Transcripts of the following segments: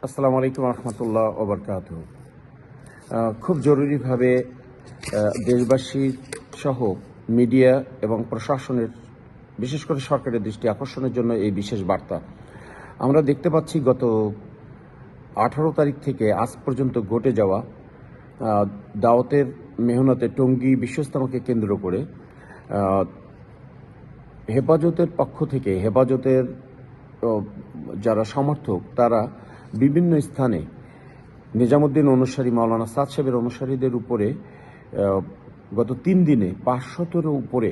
আসসালামু আলাইকুম রহমতুল্লাহ ওবরকাত। খুব জরুরিভাবে দেশবাসী সহ মিডিয়া এবং প্রশাসনের, বিশেষ করে সরকারের দৃষ্টি আকর্ষণের জন্য এই বিশেষ বার্তা। আমরা দেখতে পাচ্ছি গত 18 তারিখ থেকে আজ পর্যন্ত ঘটে যাওয়া দাওয়াতের মেহনতে টঙ্গী বিশ্ব ইজতেমাকে কেন্দ্র করে হেফাজতের পক্ষ থেকে, হেফাজতের যারা সমর্থক তারা বিভিন্ন স্থানে নিজামুদ্দিন অনুসারী মাওলানা সাদ সাহেবের অনুসারীদের উপরে গত 3 দিনে 500-এর উপরে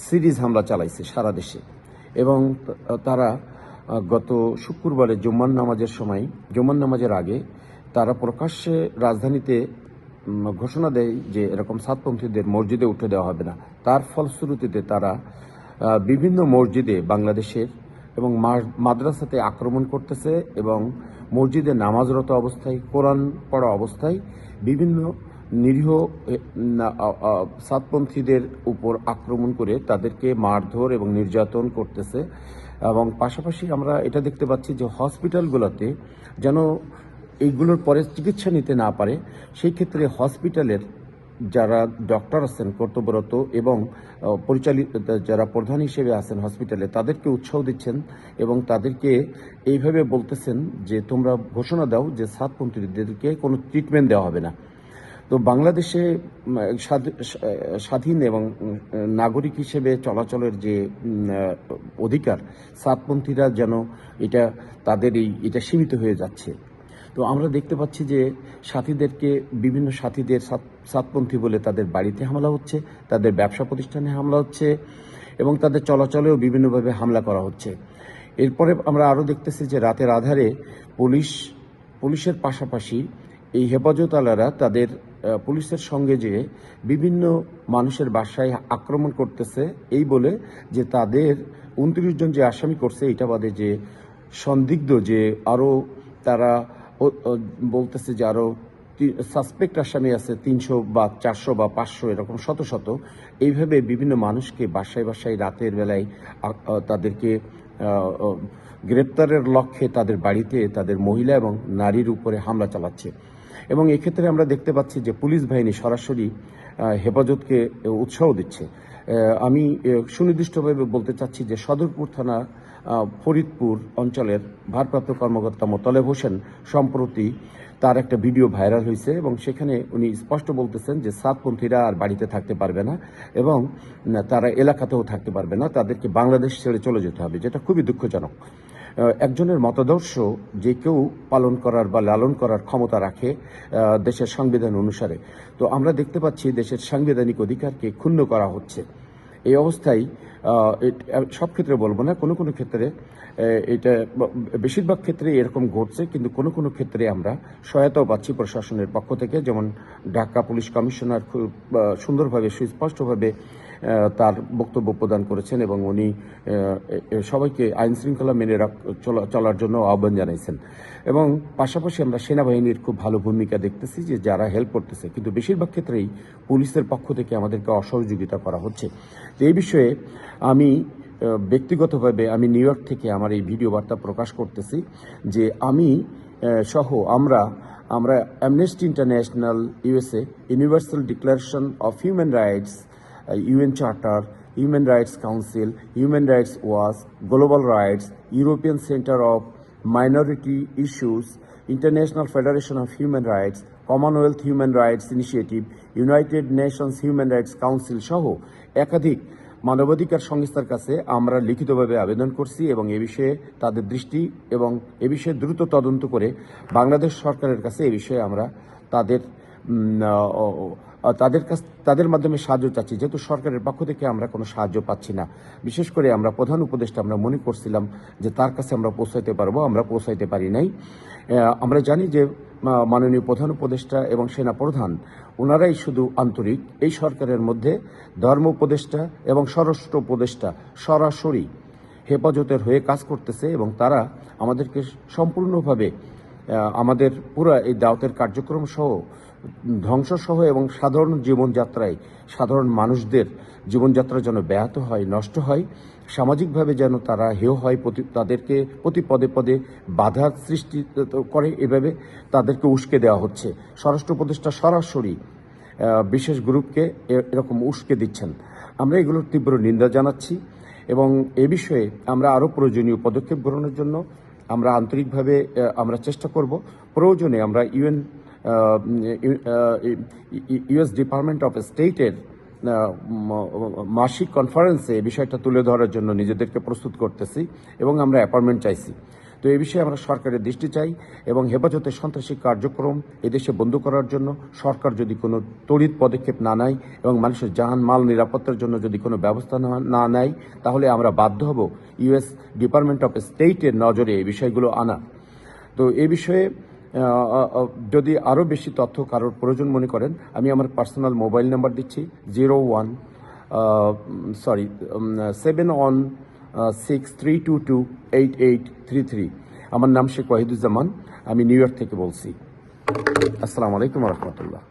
সিরিজ হামলা চালাইছে সারা দেশে। এবং তারা গত শুক্রবারে জুম্মার নামাজের আগে তারা প্রকাশ্যে রাজধানীতে ঘোষণা দেয় যে এরকম সাতপন্থীদের মসজিদে উঠে দেওয়া হবে না। তার ফলশ্রুতিতে তারা বিভিন্ন মসজিদে বাংলাদেশের এবং মাদ্রাসাতে আক্রমণ করতেছে এবং মসজিদে নামাজরত অবস্থায়, কোরআন পড়া অবস্থায় বিভিন্ন নিরীহ সাতপন্থীদের উপর আক্রমণ করে তাদেরকে মারধর এবং নির্যাতন করতেছে। এবং পাশাপাশি আমরা এটা দেখতে পাচ্ছি যে হসপিটালগুলোতে যেন এইগুলোর পরে চিকিৎসা নিতে না পারে, সেই ক্ষেত্রে হসপিটালের যারা ডক্টর আছেন কর্তব্যরত এবং পরিচালিত যারা প্রধান হিসেবে আছেন হসপিটালে, তাদেরকে উৎসাহ দিচ্ছেন এবং তাদেরকে এইভাবে বলতেছেন যে তোমরা ঘোষণা দাও যে সাতপন্থীদেরকে কোনো ট্রিটমেন্ট দেওয়া হবে না। তো বাংলাদেশে স্বাধীন এবং নাগরিক হিসেবে চলাচলের যে অধিকার, সাতপন্থীরা যেন এটা সীমিত হয়ে যাচ্ছে। তো আমরা দেখতে পাচ্ছি যে বিভিন্ন সাথীদের সাতপন্থী বলে তাদের বাড়িতে হামলা হচ্ছে, তাদের ব্যবসা প্রতিষ্ঠানে হামলা হচ্ছে এবং তাদের চলাচলেও বিভিন্নভাবে হামলা করা হচ্ছে। এরপরে আমরা আরও দেখতেছি যে রাতের আধারে পুলিশের পাশাপাশি এই হেফাজত আলারা তাদের পুলিশের সঙ্গে যে বিভিন্ন মানুষের বাসায় আক্রমণ করতেছে, এই বলে যে তাদের 29 জন যে আসামি করছে, এটা বাদে যে সন্দিগ্ধ যে আরও তারা বলতেছে যে আরও সাসপেক্ট আসামি আছে 300 বা 400 বা 500, এরকম শত শত। এইভাবে বিভিন্ন মানুষকে বাসায় বাসায় রাতের বেলায় তাদেরকে গ্রেপ্তারের লক্ষ্যে তাদের বাড়িতে তাদের মহিলা এবং নারীর উপরে হামলা চালাচ্ছে। এবং এক্ষেত্রে আমরা দেখতে পাচ্ছি যে পুলিশ বাহিনী সরাসরি হেফাজতকে উৎসাহ দিচ্ছে। আমি সুনির্দিষ্টভাবে বলতে চাচ্ছি যে সদরপুর থানা ফরিদপুর অঞ্চলের ভারপ্রাপ্ত কর্মকর্তা মোতালেব হোসেন সম্প্রতি তার একটা ভিডিও ভাইরাল হয়েছে এবং সেখানে উনি স্পষ্ট বলতেছেন যে সাতপন্থীরা আর বাড়িতে থাকতে পারবে না এবং তারা এলাকাতেও থাকতে পারবে না, তাদেরকে বাংলাদেশ ছেড়ে চলে যেতে হবে, যেটা খুবই দুঃখজনক। একজনের মতাদর্শ যে কেউ পালন করার বা লালন করার ক্ষমতা রাখে দেশের সংবিধান অনুসারে। তো আমরা দেখতে পাচ্ছি দেশের সাংবিধানিক অধিকারকে ক্ষুণ্ণ করা হচ্ছে। এই অবস্থায় সব ক্ষেত্রে বলবো না, কোনো কোনো ক্ষেত্রে এটা বেশিরভাগ ক্ষেত্রে এরকম ঘটছে, কিন্তু কোনো কোনো ক্ষেত্রে আমরা সহায়তাও পাচ্ছি প্রশাসনের পক্ষ থেকে। যেমন ঢাকা পুলিশ কমিশনার খুব সুন্দরভাবে সুস্পষ্টভাবে তার বক্তব্য প্রদান করেছেন এবং উনি সবাইকে আইন শৃঙ্খলা মেনে চলার জন্য আহ্বান জানাইছেন। এবং পাশাপাশি আমরা সেনাবাহিনীর খুব ভালো ভূমিকা দেখতেছি যে যারা হেল্প করতেছে, কিন্তু বেশিরভাগ ক্ষেত্রেই পুলিশের পক্ষ থেকে আমাদেরকে অসহযোগিতা করা হচ্ছে। তো এই বিষয়ে আমি ব্যক্তিগতভাবে নিউ ইয়র্ক থেকে আমার এই ভিডিও বার্তা প্রকাশ করতেছি যে আমি সহ আমরা amnesty international USA, universal declaration of human rights, UN Charter, Human Rights Council, Human Rights Watch, Global Rights, European Center of Minority Issues, International Federation of Human Rights, Commonwealth Human Rights Initiative, United Nations Human Rights Council সহ একাধিক মানবাধিকার সংস্থার কাছে আমরা লিখিতভাবে আবেদন করছি এবং এ বিষয়ে তাদের দৃষ্টি এবং এ বিষয়ে দ্রুত তদন্ত করে বাংলাদেশ সরকারের কাছে এ বিষয়ে আমরা তাদের মাধ্যমে সাহায্য চাচ্ছি, যেহেতু সরকারের পক্ষ থেকে আমরা কোনো সাহায্য পাচ্ছি না। বিশেষ করে আমরা প্রধান উপদেষ্টা আমরা মনে করছিলাম যে তার কাছে আমরা পৌঁছাইতে পারবো, আমরা পৌঁছাইতে পারি নাই। আমরা জানি যে মাননীয় প্রধান উপদেষ্টা এবং সেনা প্রধান ওনারাই শুধু আন্তরিক। এই সরকারের মধ্যে ধর্ম উপদেষ্টা এবং স্বরাষ্ট্র উপদেষ্টা সরাসরি হেফাজতের হয়ে কাজ করতেছে এবং তারা আমাদেরকে সম্পূর্ণভাবে আমাদের পুরো এই দাওয়াতের কার্যক্রম সহ ধ্বংস সহ এবং সাধারণ জীবনযাত্রায় সাধারণ মানুষদের জীবনযাত্রা যেন ব্যাহত হয়, নষ্ট হয়, সামাজিকভাবে যেন তারা হেয় হয়, তাদেরকে প্রতি পদে পদে বাধার সৃষ্টি করে, এভাবে তাদেরকে উস্কে দেওয়া হচ্ছে। স্বরাষ্ট্র উপদেষ্টা সরাসরি বিশেষ গ্রুপকে এরকম উস্কে দিচ্ছেন। আমরা এগুলোর তীব্র নিন্দা জানাচ্ছি এবং এ বিষয়ে আমরা আরও প্রয়োজনীয় পদক্ষেপ গ্রহণের জন্য আমরা আন্তরিকভাবে আমরা চেষ্টা করব। প্রয়োজনে আমরা ইউএস ডিপার্টমেন্ট অফ স্টেটের মাসিক কনফারেন্সে এই বিষয়টা তুলে ধরার জন্য নিজেদেরকে প্রস্তুত করতেছি এবং আমরা অ্যাপয়েন্টমেন্ট চাইছি। তো এই বিষয়ে আমরা সরকারের দৃষ্টি চাই এবং হেফাজতের সন্ত্রাসী কার্যক্রম এদেশে বন্ধ করার জন্য সরকার যদি কোনো তড়িৎ পদক্ষেপ না নেয় এবং মানুষের জান মাল নিরাপত্তার জন্য যদি কোনো ব্যবস্থা না নেয়, তাহলে আমরা বাধ্য হব ইউএস ডিপার্টমেন্ট অফ স্টেটের নজরে এই বিষয়গুলো আনা। তো এই বিষয়ে যদি আরও বেশি তথ্য কারোর প্রয়োজন মনে করেন, আমি আমার পার্সোনাল মোবাইল নাম্বার দিচ্ছি 716-322-8833। আমার নাম শেখ ওয়াহিদুজ্জামান, আমি নিউ ইয়র্ক থেকে বলছি। আসসালামু আলাইকুম রহমতুল্লাহ।